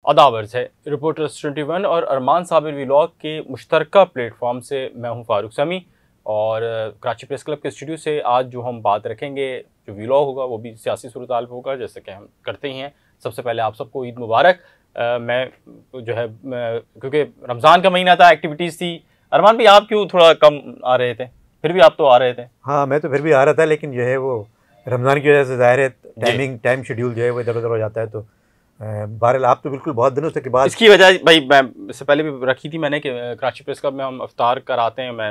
अदावर्स है रिपोर्टर्स 21 और अरमान साबिर व्लॉग के मुश्तरका प्लेटफॉर्म से मैं हूं फारूक समी और कराची प्रेस क्लब के स्टूडियो से आज जो हम बात रखेंगे, जो व्लॉग होगा वो भी सियासी सूरत-हाल पे होगा, जैसे कि हम करते ही हैं। सबसे पहले आप सबको ईद मुबारक। मैं जो है क्योंकि रमज़ान का महीना था, एक्टिविटीज़ थी। अरमान भाई, आप क्यों थोड़ा कम आ रहे थे? फिर भी आप तो आ रहे थे। हाँ, मैं तो फिर भी आ रहा था, लेकिन जो है वो रमज़ान की वजह से ज़ाहिर है टाइम शेड्यूल जो है वो इधर उधर हो जाता है। तो बहरहाल आप तो बिल्कुल बहुत दिनों के बाद इसकी वजह भाई मैं इससे पहले भी रखी थी मैंने कि कराची प्रेस क्लब में हम इफ्तार कराते हैं। मैं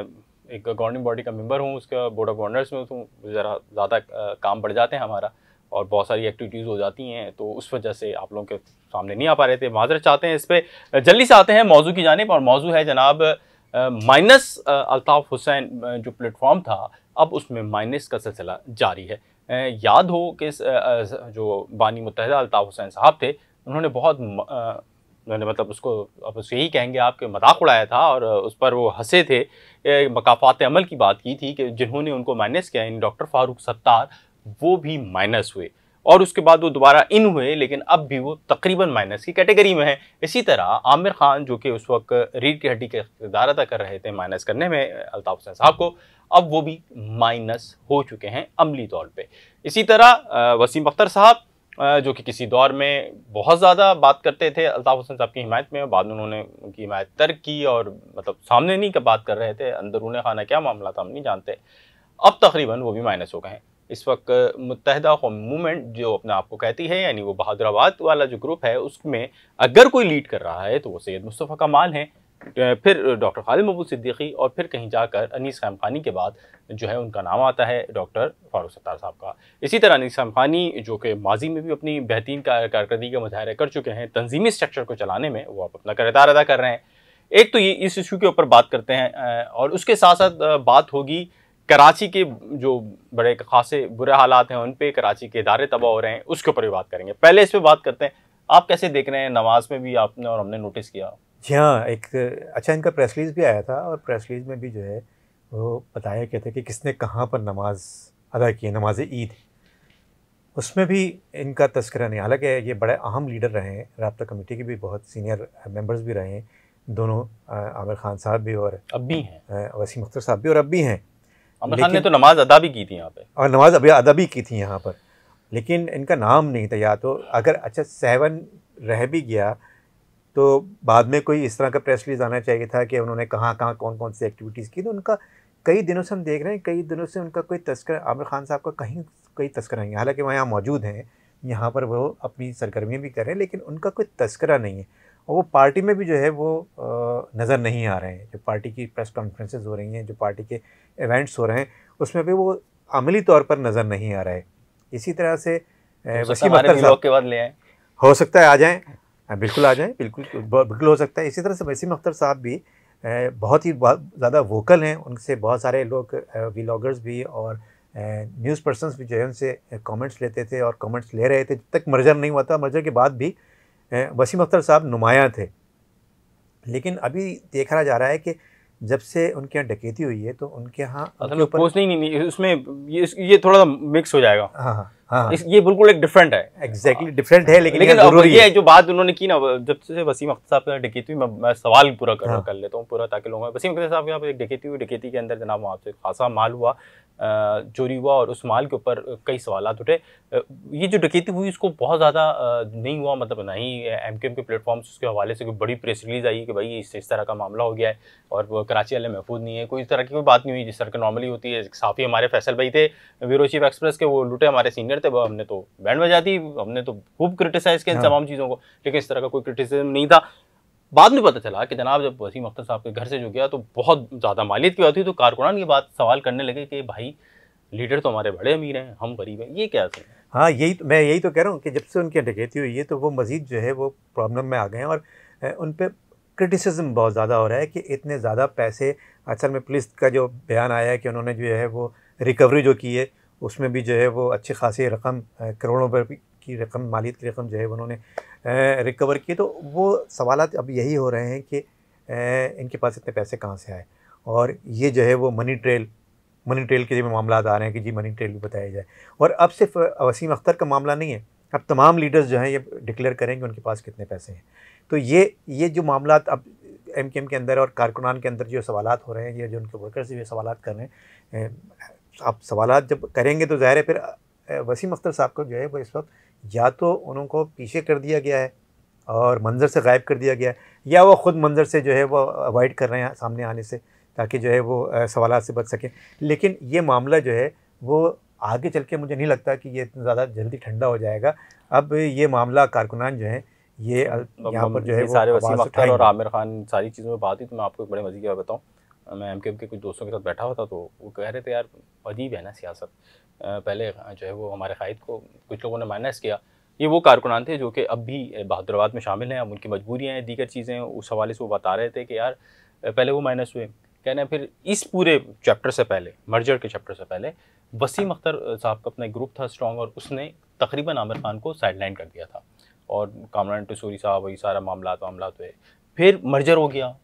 एक गवर्निंग बॉडी का मेंबर हूँ, उसका बोर्ड ऑफ गवर्नर्स में हूँ। ज़रा ज़्यादा काम बढ़ जाते हैं हमारा और बहुत सारी एक्टिविटीज़ हो जाती हैं, तो उस वजह से आप लोगों के सामने नहीं आ पा रहे थे। माजरत चाहते हैं इस पर। जल्दी से आते हैं मौजू की जानिब, और मौजू है जनाब माइनस अल्ताफ़ हुसैन। जो प्लेटफॉर्म था अब उसमें माइनस का सिलसिला जारी है। याद हो कि जो बानी मुत्तहिदा अल्ताफ़ हुसैन साहब थे, उन्होंने बहुत मतलब उसको अब यही कहेंगे आपके मजाक उड़ाया था और उस पर वो हंसे थे। मकाफात अमल की बात की थी कि जिन्होंने उनको माइनस किया, इन डॉक्टर फारूक सत्तार, वो भी माइनस हुए और उसके बाद वो दोबारा इन हुए, लेकिन अब भी वो तकरीबन माइनस की कैटेगरी में है। इसी तरह आमिर खान, जो कि उस वक्त रीढ़ की हड्डी का किरदार अदा कर रहे थे माइनस करने में अल्ताफ़ हुसैन साहब को, अब वो भी माइनस हो चुके हैं अमली तौर पे। इसी तरह वसीम अख्तर साहब, जो कि किसी दौर में बहुत ज़्यादा बात करते थे अल्ताफ़ हुसैन साहब की हिमायत में, बाद में उन्होंने उनकी हिमायत तर्क की और मतलब सामने नहीं का बात कर रहे थे, अंदरूने खाना क्या मामला था हम नहीं जानते। अब तकरीबन वो भी माइनस हो गए हैं। इस वक्त मुत्तहिदा कौम मूवमेंट जो अपने आप को कहती है, यानी वो बहादुराबाद वाला जो ग्रुप है, उसमें अगर कोई लीड कर रहा है तो वो सैयद मुस्तफ़ा कमाल हैं, फिर डॉक्टर खालिद महमूद सिद्दीकी, और फिर कहीं जाकर अनीस खामखानी के बाद जो है उनका नाम आता है डॉक्टर फारूक सत्तार साहब का। इसी तरह अनीस खामखानी, जो कि माजी में भी अपनी बेहतरीन कारकर्दगी का मुजाहरा कर चुके हैं, तंजीमी स्ट्रक्चर को चलाने में वो अपना किरदार अदा कर रहे हैं। एक तो ये इस इशू के ऊपर बात करते हैं और उसके साथ साथ बात होगी कराची के जो बड़े खासे बुरे हालात हैं उन पे, कराची के इदारे तबाह हो रहे हैं, उसके ऊपर भी बात करेंगे। पहले इस पर बात करते हैं, आप कैसे देख रहे हैं? नमाज में भी आपने और हमने नोटिस किया। जी हाँ, एक अच्छा इनका प्रेस रिलीज़ भी आया था और प्रेस रिलीज़ में भी जो है वो बताया गया था कि किसने कहाँ पर नमाज अदा की, नमाज ईद। उसमें भी इनका तस्करा नहीं। हालांकि ये बड़े अहम लीडर रहे हैं, राब्ता कमेटी के भी बहुत सीनियर मेंबर्स भी रहे हैं, दोनों आमिर खान साहब भी और अब भी हैं, वसीम अख्तर साहब भी और अब भी हैं। आमिर खान ने तो नमाज अदा भी की थी यहाँ पे, और नमाज अभी अदा भी की थी यहाँ पर, लेकिन इनका नाम नहीं था। या तो अगर अच्छा 7 रह भी गया तो बाद में कोई इस तरह का प्रेस रिलीज आना चाहिए था कि उन्होंने कहाँ कहाँ कौन कौन सी एक्टिविटीज़ की। तो उनका कई दिनों से हम देख रहे हैं, कई दिनों से उनका कोई तस्करा, आमिर खान साहब का कहीं कोई तस्करा नहीं है। हालांकि वह यहाँ मौजूद हैं, यहाँ पर वो अपनी सरगर्मियाँ भी कर रहे हैं, लेकिन उनका कोई तस्करा नहीं है। और वो पार्टी में भी जो है वो नज़र नहीं आ रहे हैं। जो पार्टी की प्रेस कॉन्फ्रेंसेस हो रही हैं, जो पार्टी के इवेंट्स हो रहे हैं, उसमें भी वो अमली तौर पर नज़र नहीं आ रहा है। इसी तरह से वसीम अख्तर साहब के बाद ले आए, हो सकता है आ जाएँ, बिल्कुल आ जाएँ, बिल्कुल हो सकता है। इसी तरह से वसीम अख्तर साहब भी बहुत ही ज़्यादा वोकल हैं। उनसे बहुत सारे लोग व्लॉगर्स भी और न्यूज़ पर्सन्स भी जो है उनसे कमेंट्स लेते थे और कमेंट्स ले रहे थे जब तक मर्जर नहीं हुआ था। मर्जर के बाद भी वसीम अख्तर साहब नुमायाँ थे, लेकिन अभी देखा जा रहा है कि जब से उनके यहाँ डकैती हुई है तो उनके यहाँ पोस्ट नहीं उसमें ये थोड़ा मिक्स हो जाएगा। हाँ हाँ, ये बिल्कुल एक डिफरेंट है, एग्जैक्टली डिफरेंट है, लेकिन ये जो बात उन्होंने की ना, जब से वसीम अख्तर साहब का डकैती हुई, मैं सवाल पूरा कर लेता हूँ पूरा, ताकि लोगों, वसीम अख्तर साहब के यहाँ एक डकैती हुई, डकैती के अंदर जनाब वहाँ से खासा माल हुआ, चोरी हुआ और उस माल के ऊपर कई सवालात उठे। ये जो डकैती हुई उसको बहुत ज़्यादा नहीं हुआ, मतलब ना ही एमकेएम के प्लेटफॉर्म्स उसके हवाले से कोई बड़ी प्रेस रिलीज आई कि भाई इस तरह का मामला हो गया है और कराची वाले महफूज नहीं है, कोई इस तरह की कोई बात नहीं हुई जिस तरह की नॉर्मली होती है। साफ़ी हमारे फैसल भाई थे, ब्यूरो चीफ एक्सप्रेस के, वो लुटे हमारे सीनियर थे, हमने तो बैंड बजा दी, हमने तो खूब क्रिटिसाइज किया इन तमाम चीज़ों को, लेकिन इस तरह का कोई क्रिटिसिज्म नहीं था। बाद में पता चला कि जनाब जब वसीम अख्तर साहब के घर से जो गया तो बहुत ज़्यादा मालियत की बात हुई, तो कारकुनान ये बात सवाल करने लगे कि भाई लीडर तो हमारे बड़े अमीर हैं, हम गरीब हैं, ये क्या है? हाँ, मैं यही तो कह रहा हूँ कि जब से उनकी डकैती हुई है तो वो मज़ीद जो है वो प्रॉब्लम में आ गए हैं और उन पर क्रिटिसिज्म बहुत ज़्यादा हो रहा है कि इतने ज़्यादा पैसे। असल में पुलिस का जो बयान आया है कि उन्होंने जो है वो रिकवरी जो की है उसमें भी जो है वो अच्छी खासी रकम, करोड़ों रुपये की रकम, मालियत की रकम जो है उन्होंने रिकवर की। तो वो सवालात अब यही हो रहे हैं कि इनके पास इतने पैसे कहाँ से आए। और ये जो है वो मनी ट्रेल के जो मामला आ रहे हैं कि जी मनी ट्रेल भी बताया जाए। और अब सिर्फ वसीम अख्तर का मामला नहीं है, अब तमाम लीडर्स जो हैं ये डिक्लेयर करेंगे उनके पास कितने पैसे हैं। तो ये जो मामलात अब एमकेएम के अंदर और कारकुनान के अंदर जो सवालात हो रहे हैं, ये जो उनके वर्कर्स ये सवालात कर रहे हैं, आप सवालात जब करेंगे तो ज़ाहिर है फिर वसीम अख्तर साहब को जो है वो इस वक्त या तो उनको पीछे कर दिया गया है और मंज़र से गायब कर दिया गया है, या वो ख़ुद मंज़र से जो है वो अवॉइड कर रहे हैं सामने आने से, ताकि जो है वो सवालात से बच सकें। लेकिन ये मामला जो है वो आगे चल के मुझे नहीं लगता कि ये इतना ज़्यादा जल्दी ठंडा हो जाएगा। अब ये मामला कारकुनान जो है ये यहाँ पर जो है वो सारे वसीम अख्तर और आमिर खान सारी चीज़ों में बात हुई, तो मैं आपको एक बड़े मज़े की बात बताऊँ। मैं एमकेएम के कुछ दोस्तों के साथ बैठा हुआ था, तो वो कह रहे थे यार अजीब है ना सियासत। पहले जो है वो हमारे कायद को कुछ लोगों ने माइनस किया, ये वो कारकुनान थे जो कि अब भी बहादुराबाद में शामिल हैं, अब उनकी मजबूरियाँ हैं, दीगर चीज़ें, उस हवाले से वो बता रहे थे कि यार पहले वो माइनस हुए। कहना फिर इस पूरे चैप्टर से पहले, मर्जर के चैप्टर से पहले वसीम अख्तर साहब का अपना एक ग्रुप था स्ट्रॉन्ग, और उसने तकरीबन आमिर खान को साइडलाइन कर दिया था, और कामरान टसूरी साहब वही सारा मामलात हुए। फिर मर्जर हो गया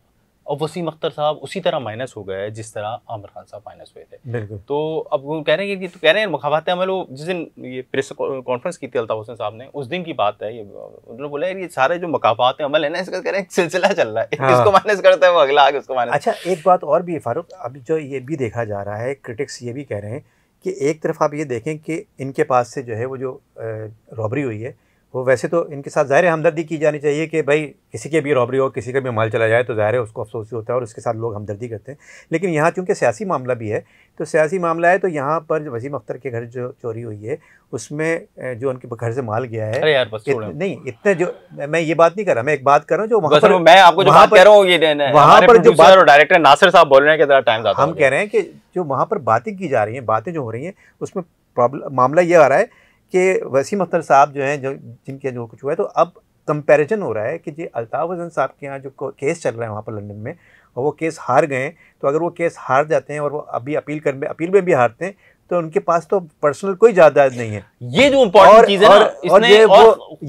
और वसीम अख्तर साहब उसी तरह माइनस हो गए जिस तरह आमिर खान साहब माइनस हुए थे। बिल्कुल। तो अब वो कह रहे हैं कि तो कह रहे हैं मुखाफात अमल, वो जिस दिन ये प्रेस कॉन्फ्रेंस की थी अल्ताफ हुसैन साहब ने, उस दिन की बात है ये, उन्होंने बोला यार ये सारे जो मुखाफात अमल है ना, इसका कह रहे हैं सिलसिला चल रहा है, हाँ। इसको माइनस करता है वो अगला आगे उसको माइनस। अच्छा, एक बात और भी है फारूक, अभी जो ये भी देखा जा रहा है, क्रिटिक्स ये भी कह रहे हैं कि एक तरफ आप ये देखें कि इनके पास से जो है वो जो रॉबरी हुई है, वो वैसे तो इनके साथ ज़ाहिर है हमदर्दी की जानी चाहिए कि भाई किसी के भी रॉबरी हो, किसी का भी माल चला जाए तो ज़ाहिर है उसको अफसोस ही होता है और उसके साथ लोग हमदर्दी करते हैं। लेकिन यहाँ चूँकि सियासी मामला भी है, तो सियासी मामला है, तो यहाँ पर वसीम अख्तर के घर जो चोरी हुई है उसमें जो उनके घर से माल गया है, अरे यार बस नहीं इतने जो, मैं ये बात नहीं कर रहा, मैं एक बात कर रहा हूँ जो वहाँ पर, मैं आपको जो बात कह रहा हूँ ये वहाँ पर जो बात और डायरेक्टर नासिर साहब बोल रहे हैं कि टाइम ज़्यादा हम कह रहे हैं कि जो वहाँ पर बातें की जा रही हैं, बातें जो हो रही हैं, उसमें प्रॉब्लम मामला ये आ रहा है कि वसीम अख्तर साहब जो हैं, जो जिनके जो कुछ हुआ है, तो अब कंपैरिजन हो रहा है कि जी अल्ताफ हुसैन साहब के यहाँ जो केस चल रहा है वहाँ पर लंदन में, और वो केस हार गए, तो अगर वो केस हार जाते हैं और वो अभी अपील में भी हारते हैं, तो उनके पास तो पर्सनल कोई जायदाद नहीं है। ये जो इम्पोर्टेंट चीज है ना, इसने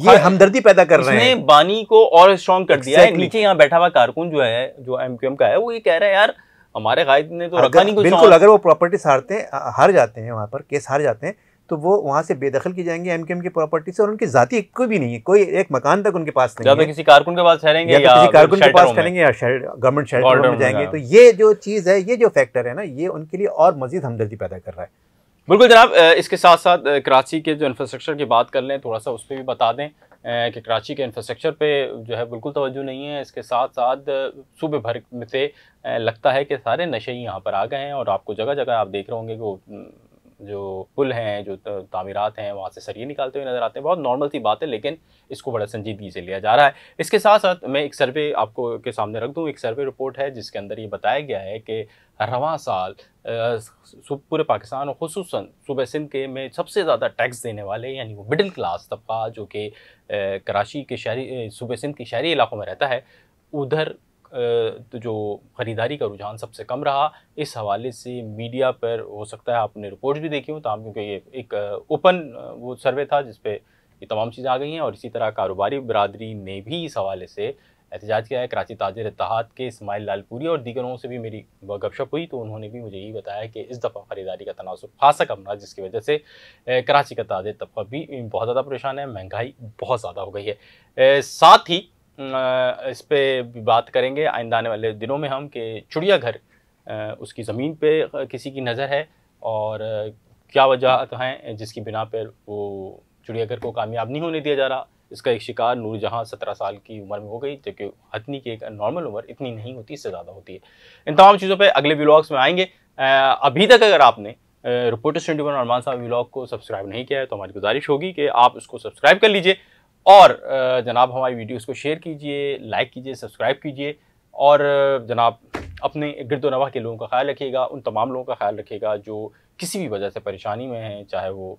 ये हमदर्दी पैदा कर रहे हैं, इसने बानी को और स्ट्रॉन्ग कर दिया है। नीचे यहाँ बैठा हुआ कारकुन जो है, जो एमकेएम का है, वो ये कह रहा है यार हमारे कायद ने तो रखा नहीं कुछ। बिल्कुल, अगर वो प्रॉपर्टीज हार जाते हैं, वहाँ पर केस हार जाते हैं, तो वो वहाँ से बेदखल की जाएंगे एमकेएम की प्रॉपर्टी से, और उनकी जाती कोई भी नहीं है, कोई एक मकान तक उनके पास नहीं है। या तो किसी कारकुन के पास ठहरेंगे, या तो किसी कारकुन के पास ठहरेंगे, या गवर्नमेंट शेल्टर में जाएंगे। तो ये जो चीज़ है, ये जो फैक्टर है ना, ये उनके लिए और मजीद हमदर्दी पैदा कर रहा है। बिल्कुल जनाब, इसके साथ साथ कराची के जो इंफ्रास्ट्रक्चर की बात कर लें, थोड़ा सा उस पर भी बता दें कि कराची के इंफ्रास्ट्रक्चर पे जो है बिल्कुल तवज्जो नहीं है। इसके साथ साथ सूबे भर में से लगता है कि सारे नशे ही यहाँ पर आ गए हैं, और आपको जगह जगह आप देख रहे होंगे कि जो पुल हैं, जो तामीरात हैं, वहाँ से सरिये निकालते हुए नज़र आते हैं। बहुत नॉर्मल सी बात है, लेकिन इसको बड़ा संजीदगी से लिया जा रहा है। इसके साथ साथ मैं एक सर्वे आपको के सामने रख दूँ। एक सर्वे रिपोर्ट है जिसके अंदर ये बताया गया है कि रवां साल पूरे पाकिस्तान और खुसूसन सूबे सिंध के में सबसे ज़्यादा टैक्स देने वाले, यानी वो मिडिल क्लास तबका जो कि कराची के शहरी सूबे सिंध के शहरी इलाकों में रहता है, उधर तो जो ख़रीदारी का रुझान सबसे कम रहा। इस हवाले से मीडिया पर हो सकता है आपने रिपोर्ट भी देखी हो, तमाम, क्योंकि ये एक ओपन वो सर्वे था जिस पे ये तमाम चीज़ें आ गई हैं। और इसी तरह कारोबारी बिरादरी ने भी इस हवाले से एहतजाज किया है। कराची ताजिर इत्तेहाद के इस्माइल लालपुरी और दीगरों से भी मेरी गपशप हुई, तो उन्होंने भी मुझे यही बताया कि इस दफ़ा ख़रीदारी का तनासुब खासा कम रहा, जिसकी वजह से कराची का ताजिर तबका भी बहुत ज़्यादा परेशान है। महंगाई बहुत ज़्यादा हो गई है। साथ ही इस पे भी बात करेंगे आइंदा आने वाले दिनों में हम, कि चिड़ियाघर उसकी ज़मीन पे किसी की नज़र है, और क्या वजह हैं जिसकी बिना पर वो चिड़ियाघर को कामयाब नहीं होने दिया जा रहा। इसका एक शिकार नूरजहां 17 साल की उम्र में हो गई, जबकि हथनी की एक नॉर्मल उम्र इतनी नहीं होती, इससे ज़्यादा होती है। इन तमाम चीज़ों पे अगले व्लॉग्स में आएंगे। अभी तक अगर आपने रिपोर्टर्स 21 और अरमान साहब व्लॉग को सब्सक्राइब नहीं किया है, तो हमारी गुजारिश होगी कि आप उसको सब्सक्राइब कर लीजिए, और जनाब हमारी वीडियोस को शेयर कीजिए, लाइक कीजिए, सब्सक्राइब कीजिए, और जनाब अपने गिरदोनवा के लोगों का ख्याल रखिएगा, उन तमाम लोगों का ख्याल रखिएगा जो किसी भी वजह से परेशानी में हैं, चाहे वो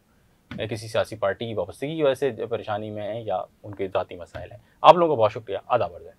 किसी सियासी पार्टी की वाबस्तगी की वजह से परेशानी में हैं या उनके ज़ाती मसाइल हैं। आप लोगों का बहुत शुक्रिया। आदाब अर्ज़ है।